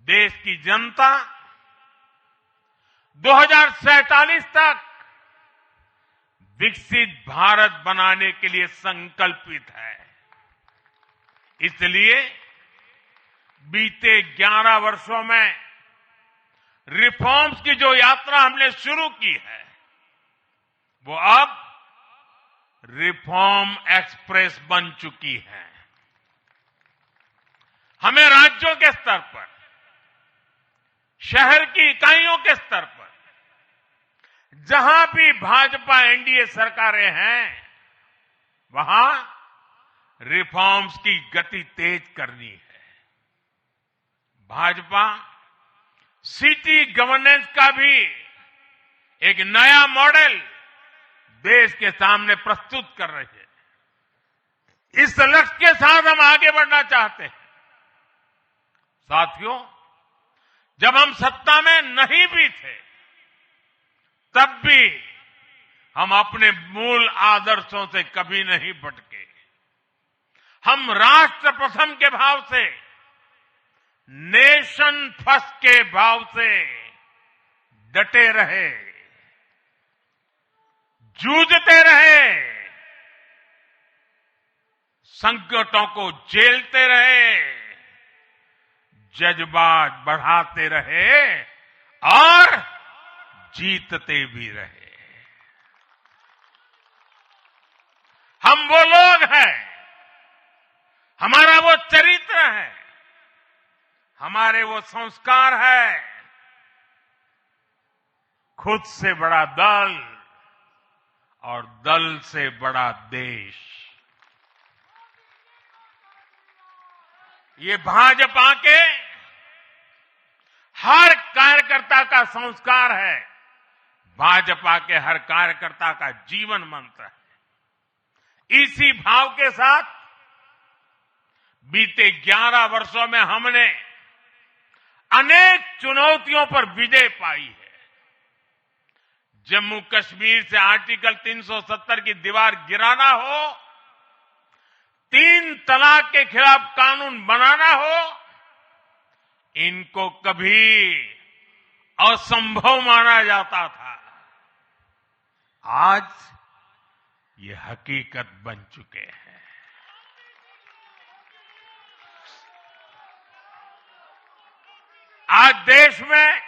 देश की जनता 2047 तक विकसित भारत बनाने के लिए संकल्पित है। इसलिए बीते 11 वर्षों में रिफॉर्म्स की जो यात्रा हमने शुरू की है, वो अब रिफॉर्म एक्सप्रेस बन चुकी है। हमें राज्यों के स्तर पर, शहर की इकाइयों के स्तर पर, जहां भी भाजपा एनडीए सरकारें हैं, वहां रिफॉर्म्स की गति तेज करनी है। भाजपा सिटी गवर्नेंस का भी एक नया मॉडल देश के सामने प्रस्तुत कर रही है। इस लक्ष्य के साथ हम आगे बढ़ना चाहते हैं। साथियों, जब हम सत्ता में नहीं भी थे, तब भी हम अपने मूल आदर्शों से कभी नहीं भटके। हम राष्ट्र प्रथम के भाव से, नेशन फर्स्ट के भाव से डटे रहे, जूझते रहे, संकटों को झेलते रहे, जज्बात बढ़ाते रहे और जीतते भी रहे। हम वो लोग हैं, हमारा वो चरित्र है, हमारे वो संस्कार है। खुद से बड़ा दल और दल से बड़ा देश, ये भाजपा के हर कार्यकर्ता का संस्कार है, भाजपा के हर कार्यकर्ता का जीवन मंत्र है। इसी भाव के साथ बीते 11 वर्षों में हमने अनेक चुनौतियों पर विजय पाई है। जम्मू कश्मीर से आर्टिकल 370 की दीवार गिराना हो, 3 तलाक के खिलाफ कानून बनाना हो, इनको कभी असंभव माना जाता था। आज ये हकीकत बन चुके हैं। आज देश में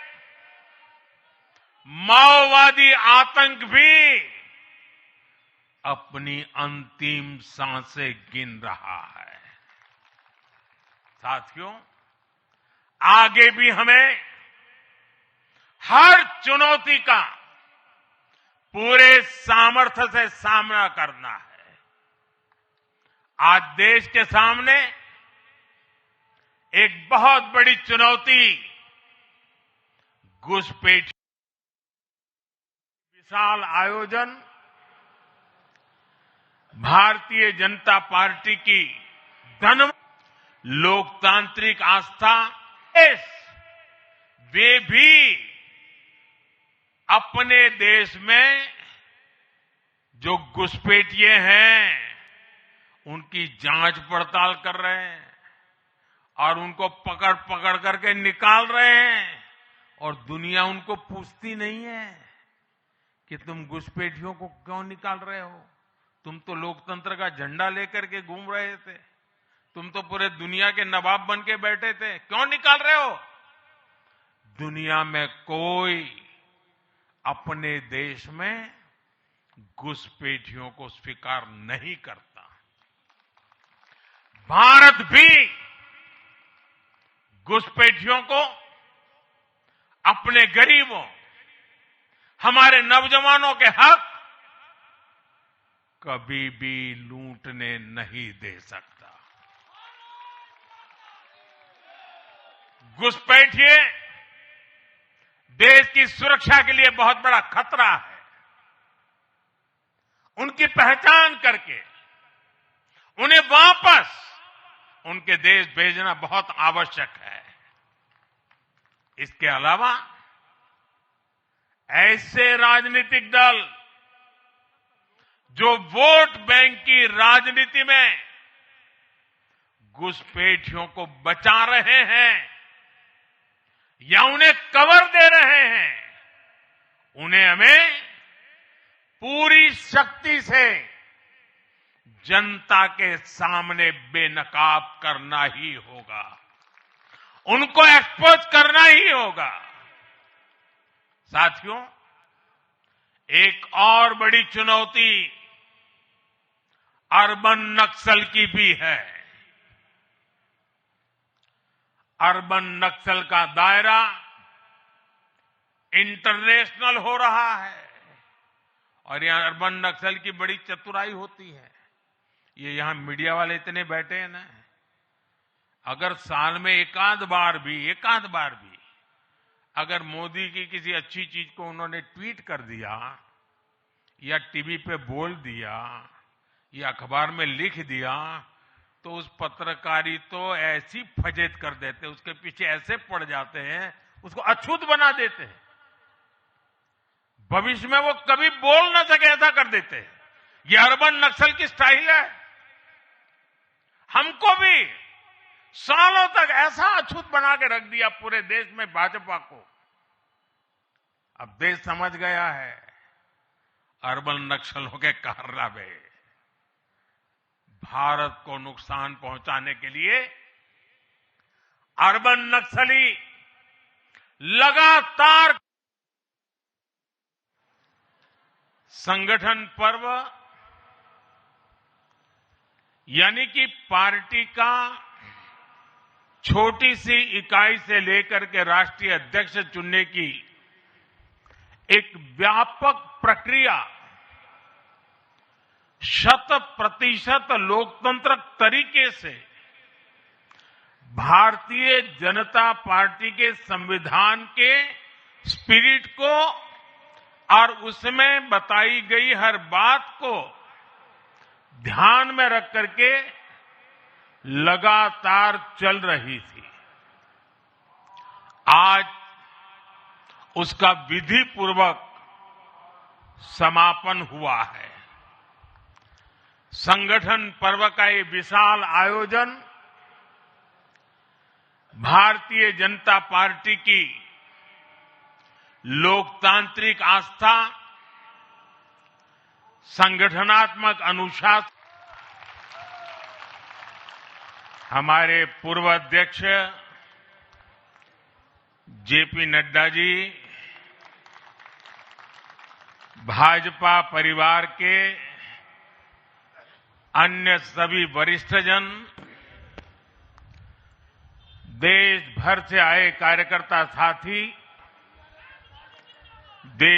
माओवादी आतंक भी अपनी अंतिम सांसें गिन रहा है। साथियों, आगे भी हमें हर चुनौती का पूरे सामर्थ्य से सामना करना है। आज देश के सामने एक बहुत बड़ी चुनौती घुसपैठ विशाल आयोजन भारतीय जनता पार्टी की धन लोकतांत्रिक आस्था, वे भी अपने देश में जो घुसपैठिए हैं उनकी जांच पड़ताल कर रहे हैं और उनको पकड़ पकड़ करके निकाल रहे हैं, और दुनिया उनको पूछती नहीं है कि तुम घुसपैठियों को क्यों निकाल रहे हो। तुम तो लोकतंत्र का झंडा लेकर के घूम रहे थे, तुम तो पूरे दुनिया के नवाब बन के बैठे थे, क्यों निकाल रहे हो। दुनिया में कोई अपने देश में घुसपैठियों को स्वीकार नहीं करता। भारत भी घुसपैठियों को अपने गरीबों, हमारे नौजवानों के हक कभी भी लूटने नहीं दे सकता। घुसपैठिए देश की सुरक्षा के लिए बहुत बड़ा खतरा है। उनकी पहचान करके उन्हें वापस उनके देश भेजना बहुत आवश्यक है। इसके अलावा ऐसे राजनीतिक दल जो वोट बैंक की राजनीति में घुसपैठियों को बचा रहे हैं, या उन्हें कवर दे रहे हैं, उन्हें हमें पूरी शक्ति से जनता के सामने बेनकाब करना ही होगा, उनको एक्सपोज करना ही होगा। साथियों, एक और बड़ी चुनौती अर्बन नक्सल की भी है। अर्बन नक्सल का दायरा इंटरनेशनल हो रहा है और यहां अर्बन नक्सल की बड़ी चतुराई होती है। ये यहां मीडिया वाले इतने बैठे हैं ना, अगर साल में एकाध बार भी अगर मोदी की किसी अच्छी चीज को उन्होंने ट्वीट कर दिया या टीवी पे बोल दिया या अखबार में लिख दिया, तो उस पत्रकारी तो ऐसी फजेत कर देते, उसके पीछे ऐसे पड़ जाते हैं, उसको अछूत बना देते हैं, भविष्य में वो कभी बोल न सके ऐसा कर देते हैं। ये अर्बन नक्सल की स्टाइल है। हमको भी सालों तक ऐसा अछूत बना के रख दिया पूरे देश में भाजपा को। अब देश समझ गया है अर्बन नक्सलों के कारनामे। भारत को नुकसान पहुंचाने के लिए अर्बन नक्सली लगातार संगठन पर्व यानी कि पार्टी का छोटी सी इकाई से लेकर के राष्ट्रीय अध्यक्ष चुनने की एक व्यापक प्रक्रिया 100% लोकतंत्र तरीके से भारतीय जनता पार्टी के संविधान के स्पिरिट को और उसमें बताई गई हर बात को ध्यान में रख करके लगातार चल रही थी। आज उसका विधि पूर्वक समापन हुआ है। संगठन पर्व का ये विशाल आयोजन भारतीय जनता पार्टी की लोकतांत्रिक आस्था, संगठनात्मक अनुशासन, हमारे पूर्व अध्यक्ष जेपी नड्डा जी, भाजपा परिवार के अन्य सभी वरिष्ठजन, देश भर से आए कार्यकर्ता साथी,